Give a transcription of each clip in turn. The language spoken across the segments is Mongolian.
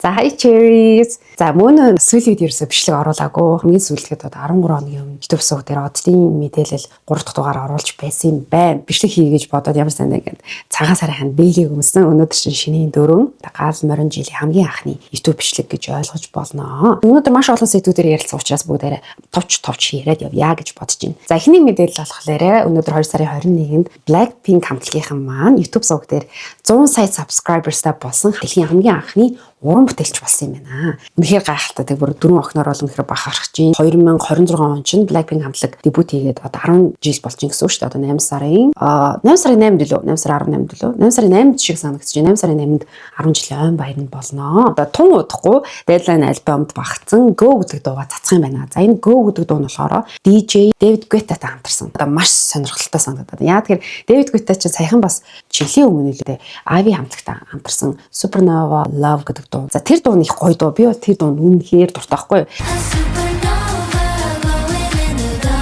За hi cherries. За мөн сүүлийн үед ерөөсөө бичлэг оруулаагүй. Хамгийн сүүлдгээд 13 хоногийн өмнө YouTube сууг дээр оддын мэдээлэл 3 дахь дугаар оруулж байсан юм байна. Бичлэг хий гэж бодоод ямар сайн ингээд цагаан сарын бэлийг өмсөн. Өнөөдөр шинийн 4 гал морин жилийн хамгийн анхны YouTube бичлэг гэж ойлгож болно. Өнөөдөр маш олон сэдвүүдээр ярилцсан учраас бүгдээрээ товч яриад явъя гэж бодож байна. За эхний мэдээлэл болохоор өнөөдөр 2 сарын 21-нд Blackpink хамтлагийнхан маань YouTube сууг дээр 100 сая subscribers-тай болсон дэлхийн хамгийн анхны уран бүтээлч болсон юм байна. Үнэхээр гайхалтай. Тэг бүр 4 охиноор бол үнэхээр бахархаж байна. 2026 он чинь Blackpink хамтлаг дебют хийгээд одоо 10 жил болж байна гэсэн үг шүү дээ. Одоо 8 сарын 8 дөлөө 8 сарын 18 дөлөө 8 сарын 8-нд шиг санагдаж байна. 8 сарын 8-нд 10 жилийн ойн баяр нь болно. Одоо тун удахгүй Deadline альбомд багцсан Go гэдэг дуугаа цацах юм байна. За энэ Go гэдэг дуу нь болохоор DJ David Guettaтай хамтарсан. Одоо маш сонирхолтой санагдаад. Яа тэгэхээр David Guetta чинь саяхан бас жилийн өмнө нэлээд Ivy хамтлагтай хамтарсан Supernova Love гэдэг дуу. За тэр дуу нь их гоё дуу. Би бол тэр дуунд үнэхээр дуртай байхгүй юу?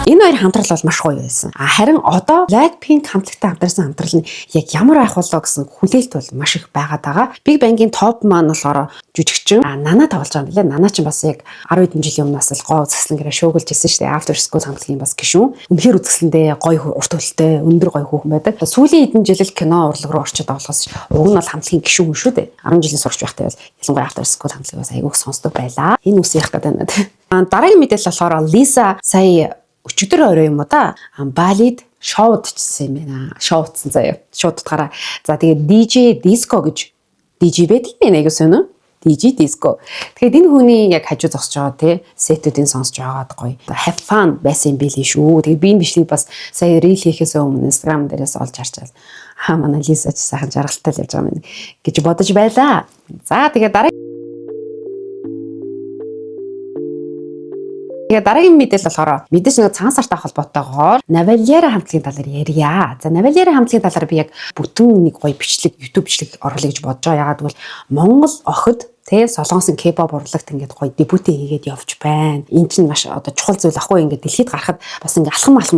Энэ хоёр хамтрал бол маш гоё байсан. Харин одоо Blackpink хамтлагтай хамтарсан хамтрал нь яг ямар байх болоо гэсэн хүлээлт бол маш их байгаад байгаа. Big Bang-ийн топ маань болохоор жүжигчин Nana тоглож байгаа юм билээ. Nana ч бас яг 10 хэдэн жилийн өмнөөс л гоо үзэсгэлэн гэрээ шуугилж ирсэн шүү дээ. After School хамтлагийн бас гишүүн. Үнэхээр үзэсгэлэндээ гоё урт хөлтэй, өндөр гоё хүүхэн байдаг. Сүүлийн хэдэн жил л кино урлаг руу орчод болохоос уг нь бол хамтлагийн гишүүн шүү дээ. 10 жилийн сурч байхтай бол ялангуяа After School хамтлагаас айгүйх сонсдог байлаа. Энэ үс ярих гэдэг байна. Дараагийн мэдээлэл болохоор Lisa сая өчигдөр орой юм уу да балид шоуд хийсэн юм байна. Шоудсан заяа. Шоуд утгаараа. За тэгээд DJ Disco гэж DJ байдаг юм аяг сонио. DJ Disco. Тэгэхээр энэ хүний яг хажуу зогсож байгаа тий сетүүдийн сонсож байгаад гоё. Have fun байсан юм билий шүү. Тэгээд би энэ бичлэг бас сая reel хийхээс өмнө Instagram дээрээс олж харчаал. Манай Lisa ч сайхан жаргалтай л явж байгаа юм гэж бодож байлаа. За тэгээд дараагийн мэдээлэл болохоор мэдээж нэг цагаан сартай холбоотойгоор Навальера хамтлагийн талаар ярья. За Навальера хамтлагийн талаар би яг бүтэн нэг гоё бичлэг YouTube бичлэг оруулъя гэж бодож байгаа. Ягаад гэвэл Монгол охид солонгосын K-pop урлагт ингээд гоё дебютээ хийгээд явж байна. Энэ чинь маш одоо чухал зүйл ахгүй ингээд дэлхийд гарахад бас ингээд алхамаар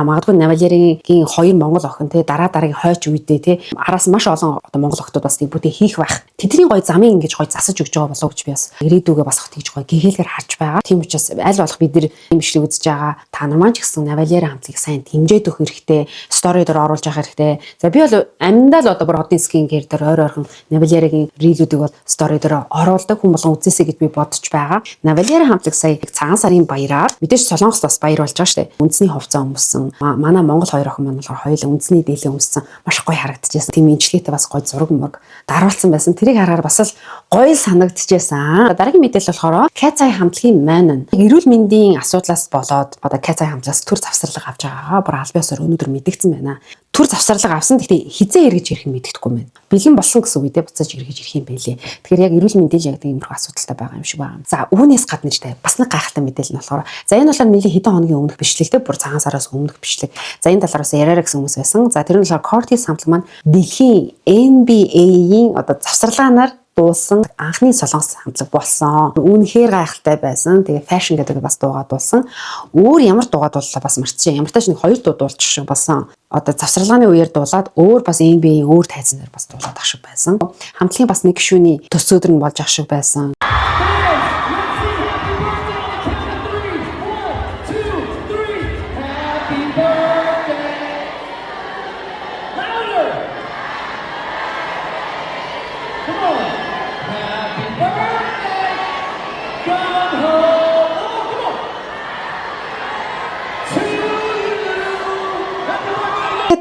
магадгүй Навальерийн хоёр монгол охин дараагийн хойч үедээ араас маш олон одоо монгол охтууд бас дебютээ хийх байх. Тэдний гоё замыг ингээд гоё засаж өгч байгаа болов уу гэж би бас ирээдүгөө бас тэгж гоё гэгээлгээр харж байгаа. Тийм учраас аль болох бид нар юм бичлэг үзэж байгаа. Та нар маань ч гэсэн Навальера хамтлагийг сайн дэмжиж өгөх хэрэгтэй. Стори дээр оруулж явах хэрэгтэй. За би бол аминдаа л одоо бүр одын скин гэр дээр ойрхон Навальерагийн рилүүдийг бол стори дээр оруулдаг хүн болгон үзээсэй гэж би бодож байгаа. Навальера хамтлаг сая цагаан сарын баяраар мэдээж Солонгост бас баяр болж байгаа шүү дээ. Үндэсний хувцас өмссөн. Манай Монгол хоёр охин маань болохоор хоёулаа үндэсний дээлээ өмссөн. Маш гоё харагдчихсан. Тийм имжлэгтэй бас гоё зураг мөрг даруулсан байсан. Тэрийг харахаар бас л гоё санагдчихсан. Дараагийн мэдээлэл болохоор Ketsai хамтлагийн Manon эрүүл мэндийн асуудлаас болоод одоо Ketsai хамтлагаас төр завсарлага авч байгаа. Бүр аль биесээр өнөөдөр мэдгдсэн байна. Төр завсарлага авсан. Гэхдээ хизээ эргэж ирэх нь мэддэхгүй байна. Бэлэн болсон гэсэн үедээ буцааж эргэж ирэх юм байлээ. Тэгэхээр яг эрүүл мэндийн яг тиймэрхүү асуудалтай байгаа юм шиг байна. За үүнээс гадна ч бас нэг гайхалтай мэдээлэл нь болохоор за энэ бол нэлийн хэдэн хоногийн өмнөх бичлэгтэй бүр цагаан сараас өмнөх бичлэг. За энэ талаараас яриараа гэсэн хүмүүс байсан. За тэр нь болохоор Cortez хамтлаг маань дэлхийн NBA-ийн одоо завсарлагаанаар дуулсан анхны солонгос хамтлаг болсон. Үнэхээр гайхалтай байсан. Тэгээ fashion гэдэг бас дуугаа дуулсан. Өөр ямар дуугаа дууллаа бас марцсан. Ямар тач нэг хоёр дуу дуулчих шиг болсон. Одоо завсарлагын үеэр дуулаад өөр бас NBA-ийн өөр тайзнаар бас дуулаад ах шиг байсан. Хамтлагийн бас нэг гишүүний төс өдөр нь болж ах шиг байсан.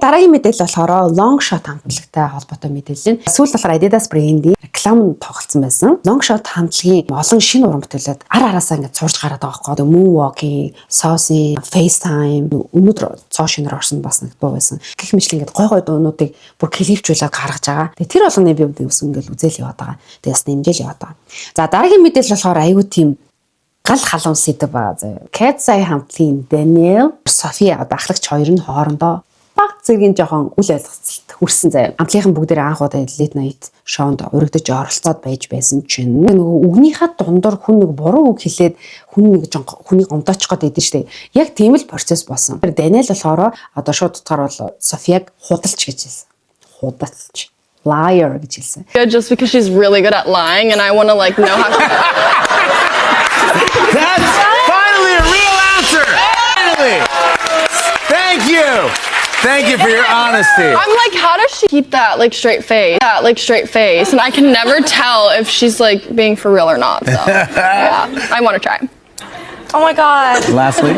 Дараагийн мэдээлэл болохоор Longshot хамтлагтай холбоотой мэдээлэл. Сүүл болохоор Adidas брендийн реклам тоглолцсон байсан. Longshot хамтлагийн олон шинэ уран бүтээлүүд араасаа ингээд сурж гараад байгаа байхгүй. Moonwalking, Saucy, FaceTime өнөөдөр цоо шинээр орсон бас нэг дуу байсан. Гэх мэтлэн ингээд гой дуунуудыг бүр клипжүүлээд гаргаж байгаа. Тэгээ тэр болгоны би ус ингээд үзэл яваад байгаа. Тэгээ бас нэмжэл яваад байгаа. За дараагийн мэдээлэл болохоор аюу тийм гал халуун сэдв баа. Ketsai хамтлагийн Daniel, Sophia одоо ахлагч хоёр нь хоорондоо баг зэргийн жоохон үл ойлголцолт хүрсэн заяа. Хамтлагийнхан бүгдээ анх удаа late night шоунд урагдаж оролцоод байж байсан чинь нөгөө үгнийхээ дундор хүн нэг буруу үг хэлээд хүн нэг хүнийг гомдоочих гээд байдэн штэ. Яг тийм л процесс болсон. Тэр Даниэл болохоор одоо шууд утгаар бол Софияг худалч гэж хэлсэн. Худалч. liar гэж хэлсэн. Just because she's really good at lying and I want to like know how That's finally a real answer. Finally. Thank you. Thank you for your honesty. I'm like, how does she keep that like straight face? That like straight face, and I can never tell if she's like being for real or not. So yeah, I want to try. Oh my god. Lastly.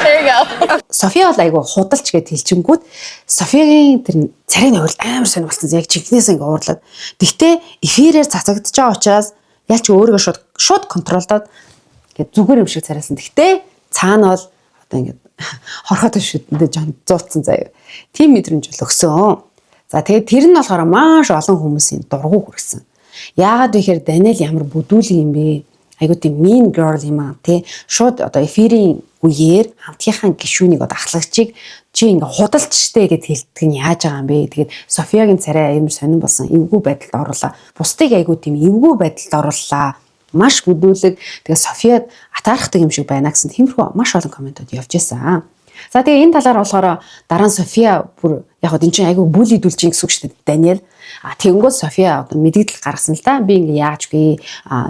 There you go. София бол айгу худалч гэд хэлчингүүд Софиягийн тэр царийн хувьд амар сонирхолтой яг жигнээс ингээ уурлаад. Гэхдээ эфирээр цацагдж байгаа учраас яг ч өөрийгөө шууд контролдоод ингээ зүгээр юм шиг царайсан. Гэхдээ цаана бол одоо ингээ хорхоод шүдэндээ жон зууцсан заяа. Тим мэдрэмж бол өгсөн. За тэгээд тэр нь болохоор маш олон хүмүүсийн дургу хүргэсэн. Яагаад вэ гэхээр Даниэл ямар бүдүүлэг юм бэ? Айгуу тийм mean girl юм аа тий. Шууд одоо эфирийн үеэр хамтгийнхаа гишүүнийг одоо ахлагчийг чи ингээ худалчтэй гэд хэлдэг нь яаж байгаа юм бэ? Тэгээд Софиягийн царай амар сонирн болсон. Эвгүй байдалд оруулаа. Бусдыг айгуу тийм эвгүй байдалд оруулаа. Маш бүдүүлэг. Тэгээд Софияд атаархдаг юм шиг байна гэсэн тиймэрхүү маш олон комментууд явж байсан. За тэгээ энэ талаар болохоор дараа нь София бүр яг энэ чинь айгүй бүлийдүүлж гэсэн үг шүү дээ Даниэл. Тэгэнгүүт София одоо мэдгдэл гаргасан л да. Би ингээ яажгүй.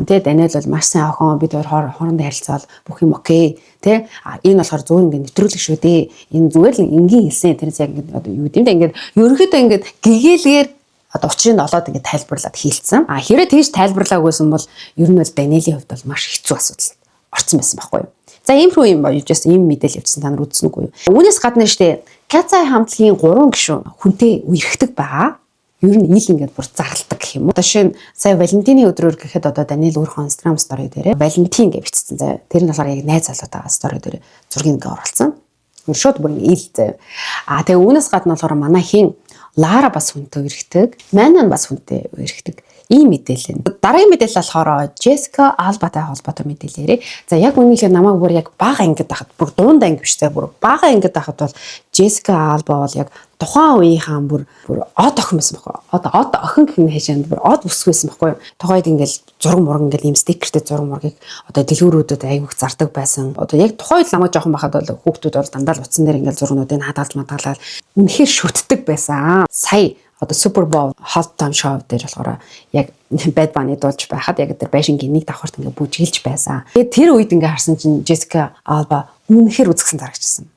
Тэгээ Даниэл бол маш сайн охин. Бид хоёр хоорондоо харилцаал бүх юм окей. Тэ энэ болохоор зөв ингээ нэвтрүүлэг шүү дээ. Энэ зүгээр л энгийн хэлсэн. Тэрс яг ингээ одоо юу гэдэм бэ ингээ ерөөхдөө ингээ гэгээлгээр одоо учрыг олоод ингээ тайлбарлаад хийлцсэн. Хэрэг тийш тайлбарлаагүйсэн бол ер нь бол Даниэлийн хувьд бол маш хэцүү асуудал орсон байсан байхгүй юу. За иймэрхүү юм боёж бас ийм мэдээлэл явуулсан та нар үзсэн үгүй юу. Үүнээс гадна штэ Кацай хамтлагийн 3 гишүүн хүнтэй үерхдэг байгаа. Ер нь ил ингээд бүр зарладаг гэх юм уу. Одоо шинэ сая Валентины өдрөөр гэхэд одоо Даниэл өөрийнхөө Instagram story дээр Валентин гэж бичсэн. За тэр нь болохоор яг найз залуутайгаа story дээр зургийг ингээ оруулсан. Шууд бүр ил заяа. Тэгээ үүнээс гадна болохоор манай хин Лара бас хүнтэй үерхдэг. Манан бас хүнтэй үерхдэг. Ийм мэдээлэл. Дараагийн мэдээлэл болохоор Jessica Alba-тай холбоотой мэдээлэлээрээ. За яг үнийхээ намайг бүр яг бага ангид байхад бүр дунд анги биштэй бүр бага ангид байхад бол Jessica Alba бол яг тухайн үеийнхаа бүр од охин байсан байхгүй. Одоо од охин гэх юм хашаанд бүр од бүсгүй байсан байхгүй. Тухайд ингээл зураг мураг ингээл ийм стикертэй зураг мургийг одоо дэлгүүрүүдэд айгүйх зардаг байсан. Одоо яг тухайд намайг жоохон байхад бол хүүхдүүд бол дандаа л утсан дээр ингээл зургнуудыг хадгалж мадгалаад үнэхээр шүтдэг байсан. Сая одоо Super Bowl halftime show дээр болохоор яг Bad Bunny дуулж байхад яг тэр байшингийн нэг давхарт ингээ бүжгэлж байсан. Тэгээд тэр үед ингээ харсан чинь Jessica Alba үнэхээр үзэгсэн дарагчсан.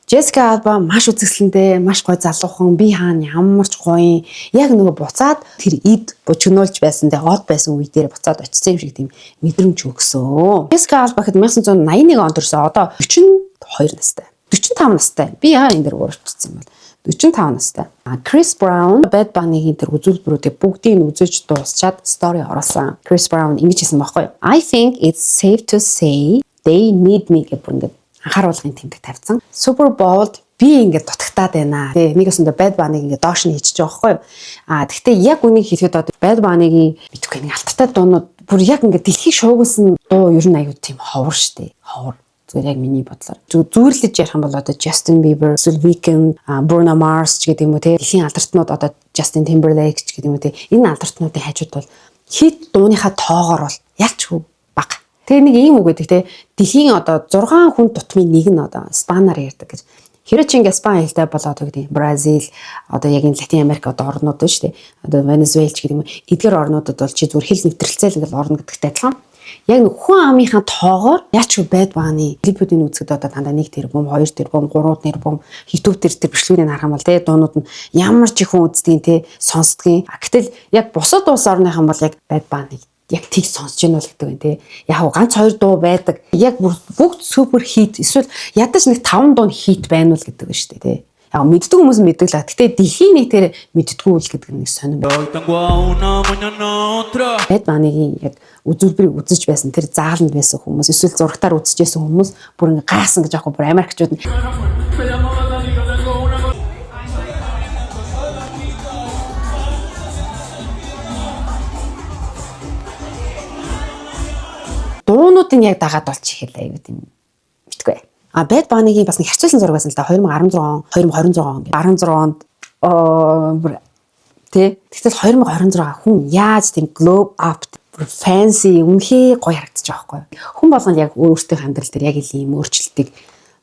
Jessica Alba маш үзэсгэлэнтэй, маш гоё залуухан, би хаана ямар ч гоё. Яг нөгөө буцаад тэр эд бочгнуулж байсан, тэгээ од байсан үе дээр буцаад очсон юм шиг тийм мэдрэмж өгсөн. Jessica Alba хэд 1981 онд төрсөн. Одоо 42 настай. 45 настай. Би яа энэ дэр уурчсан юм бол 45 настай. Chris Brown Bad Bunny-гийн тэр үзүүлбэрүүдээ бүгдийг үзэж дуусчаад story оруулсан. Chris Brown ингэж хэлсэн байхгүй юу? I think it's safe to say they need me гэх бүр ингэ анхааруулгын тэмдэг тавьсан. Super Bowl-д би ингэ дутагтаад байна. Тэгээ нэг өсөндө Bad Bunny-г ингэ доош нь хийчихэж байгаа байхгүй юу? Тэгвэл яг үнийг хэлэхэд одоо Bad Bunny-гийн битгүй нэг алттай дуунууд бүр яг ингэ дэлхийг шуугуулсан дуу ер нь аюу тийм ховор штэ. Ховор. Зүгээр яг миний бодлоор. Зүүрлэж ярих юм бол одоо Justin Bieber, The Weeknd, Bruno Mars ч гэдэг юм уу те. Дэлхийн алдартай одоо Justin Timberlake ч гэдэг юм уу те. Энэ алдартай хажууд бол хит дууныхаа тоогоор бол ялчгүй бага. Тэгээ нэг ийм үг гэдэг те. Дэлхийн одоо 6 хүн тутмын нэг нь одоо Испанаар ярьдаг гэж. Хэрэв чи ингээ Испани хэлтэй болоод гэдэг Бразил одоо яг энэ Латин Америк одоо орнууд нь шүү дээ. Одоо Венесуэл ч гэдэг юм. Эдгээр орнуудад бол чи зүгээр хэл нэвтрэлцэл ингээл орно гэдэгтэй адилхан. Яг нэг хүн амынхаа тоогоор яачгүй Bad Bunny клипүүдийн үзэхэд одоо дандаа 1 тэрбум, 2 тэрбум, 3 тэрбум YouTube дээр тэр бичлэгүүдийг харах юм бол те дуунууд нь ямар ч их хүн үздгийн те сонсдгийн. Гэтэл яг бусад улс орныхан бол яг Bad Bunny яг тийг сонсож гэнэ л гэдэг юм те. Яг ганц 2 дуу байдаг. Яг бүгд супер хит эсвэл ядаж нэг 5 дуу хит байна уу гэдэг нь шүү дээ те. Яг мэддэг хүмүүс мэддэг л. Гэтэ дэлхийн нийтээр мэддэггүй л гэдэг нэг сонирн байна. Bad Bunny-гийн яг үзүүлбэрийг үзэж байсан тэр зааланд байсан хүмүүс эсвэл зурагтаар үзчихсэн хүмүүс бүр ингээ гайхсан гэж аахгүй бүр Америкчууд нь дуунууд нь яг дагаад болчих хэлээ аюу тийм битгүй. Bad Bunny-гийн бас нэг харьцуулсан зураг байсан л да 2016 2026 16 онд тэгтэл 2026 хүн яаж тийм glow up fancy үнхээ гоё харагдчих жоохоо. Хүн болгоно яг өөрсдийнхөө амьдрал дээр яг ийм өөрчлөлтийг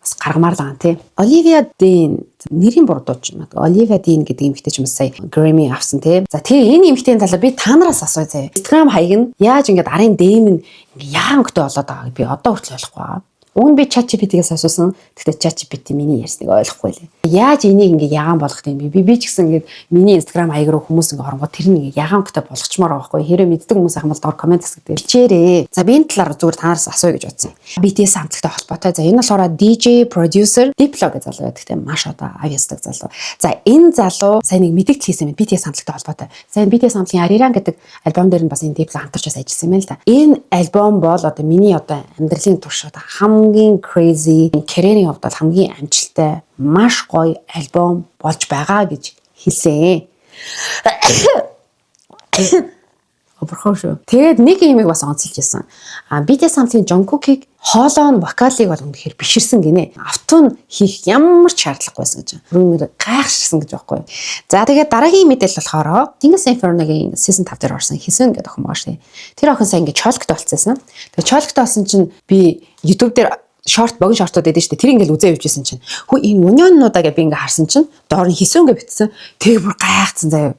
бас гаргамаар л байгаа тий. Оливия Дин нэрийн бурдууч юм. Оливия Дин гэдэг эмэгтэй ч юм сая Grammy авсан тий. За тэгээ энэ эмэгтэй талаар би та нараас асууя заяа. Instagram хаяг нь яаж ингээд арын дэм нь яахан хөтөө болоод байгааг би одоо хүртэл ойлгохгүй байгаа. Уг нь би ChatGPT-гээс асуусан. Гэхдээ ChatGPT миний ярьсныг ойлгохгүй лээ. Яаж энийг ингээ ягаан болгох юм бэ? Би ч гэсэн ингээ миний Instagram хаяг руу хүмүүс ингээ оронгоо тэр нь ингээ ягаан хөтө болгочмоор байгаа байхгүй. Хэрэв мэддэг хүмүүс ахмал доор комент хэсэгт хэлчихээрээ. За би энэ талаар зүгээр танаас асууя гэж бодсон. BTS хамтлагтай холбоотой. За энэ болохоор DJ, producer, Diplo гэж залуу байдаг тийм маш одоо авьяасдаг залуу. За энэ залуу сайн нэг мэдээлэл хийсэн юм BTS хамтлагтай холбоотой. Сайн BTS хамтлагийн Ariran гэдэг альбом дээр нь бас энэ Diplo хамтарч бас ажилласан юм байна л да. Энэ альбом бол одоо миний одоо амьдралын турш одоо хамгийн crazy, career-ийн хувьд бол хамгийн амжилттай, маш гоё альбом болж байгаа гэж хэлсэн. Оборхоо шүү. Тэгээд нэг юмыг бас онцолж ирсэн. BTS хамтлагийн Jungkook-ийг хоолой нь вокалыг бол үнэхээр биширсэн гинэ. Автун хийх ямар ч шаардлагагүйсэн гэж. Бүрээр гайхширсан гэж байхгүй. За тэгээд дараагийн мэдээлэл болохоор Singles Inferno-гийн season 5 дээр орсон Hisun гэдэг охин байгаа шүү. Тэр охин сайн ингээд чолктой болцсон. Тэгээд чолктой болсон чинь би YouTube дээр шорт богино шортууд байдаг шүү дээ. Тэр ингээл үзээ явжсэн чинь. Хөө энэ уньоннуудаа гэж би ингээ харсан чинь доор нь Hisun гэж битсэн. Тэгээ бүр гайхацсан заяа.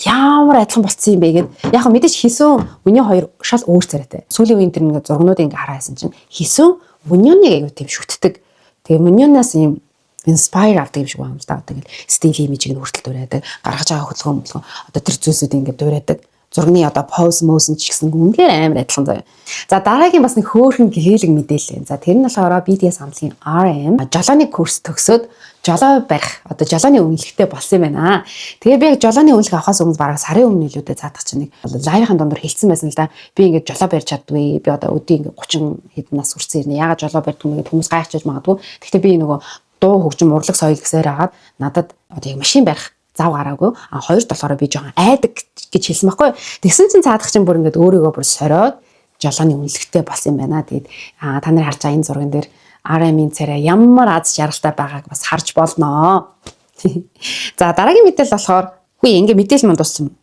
Ямар адилхан болцсон юм бэ гэд. Яг хөө мэдээж Hisun Union хоёр шал өөр царайтай. Сүүлийн үеийн тэр ингээ зургнуудыг ингээ хараасан чинь Hisun Union-ыг аягүй тийм шүтдэг. Тэгээ Union-аас юм inspire авдаг юм шиг байна л да. Тэгэл стил имижийг нь хүртэл дуурайдаг. Гаргаж байгаа хөдөлгөөн одоо тэр зүйлсүүд ингээ дуурайдаг. Зурганы одоо pose motion ч гэсэн үнээр амар адилхан заяа. За дараагийн бас нэг хөөрхөн гэгээлэг мэдээлэл. За тэр нь болохоор BTS хамтлагийн RM жолооны курс төгсөөд жолоо барих одоо жолооны үнэлэхтэй болсон юм байна. Тэгээ би яг жолооны үнэлэх авахаас өмнө бараг сарын өмнө илүүдэд цаадах чинь нэг лайвын дундор хэлсэн байсан л да. Би ингээд жолоо барьж чаддгүй. Би одоо өдөө ингээд 30 хэдэн нас хүрсэн ирнэ. Ягаад жолоо барьдгүй мэгээд хүмүүс гайхчихж магадгүй. Гэхдээ би нөгөө дуу хөгжим урлаг соёл гэсээр хагаад надад одоо яг машин барих зав гараагүй. Хоёрд болохоор би жоохон айдаг гэж хэлсэн байхгүй. Тэгсэн чинь цаадах чинь бүр ингээд өөрийгөө бүр сориод жолооны үнэлэхтэй болсон юм байна. Тэгээд та нар харж байгаа энэ зурган дээр RM-ийн царай ямар аз жаргалтай байгааг бас харж болноо. За дараагийн мэдээлэл болохоор үгүй ингээ мэдээлэл манд дууссан.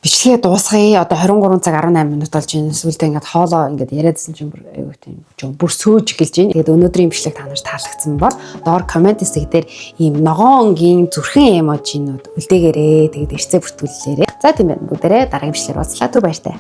Бичлэгээ дуусгая. Одоо 23 цаг 18 минут болж байна. Сүүлдээ ингээд хоолоо ингээд яриадсэн чинь бүр аюу тийм бүр сөөж эхэлж байна. Тэгээд өнөөдрийн бичлэг та нарт таалагдсан бол доор комент хэсэг дээр ийм ногоонгийн зүрхэн эможинууд үлдээгээрээ тэгээд эрсээ бүртгүүлээрээ. За тийм байна. Бүгдээрээ дараагийн бичлэгээр уулзлаа. Түр баяртай.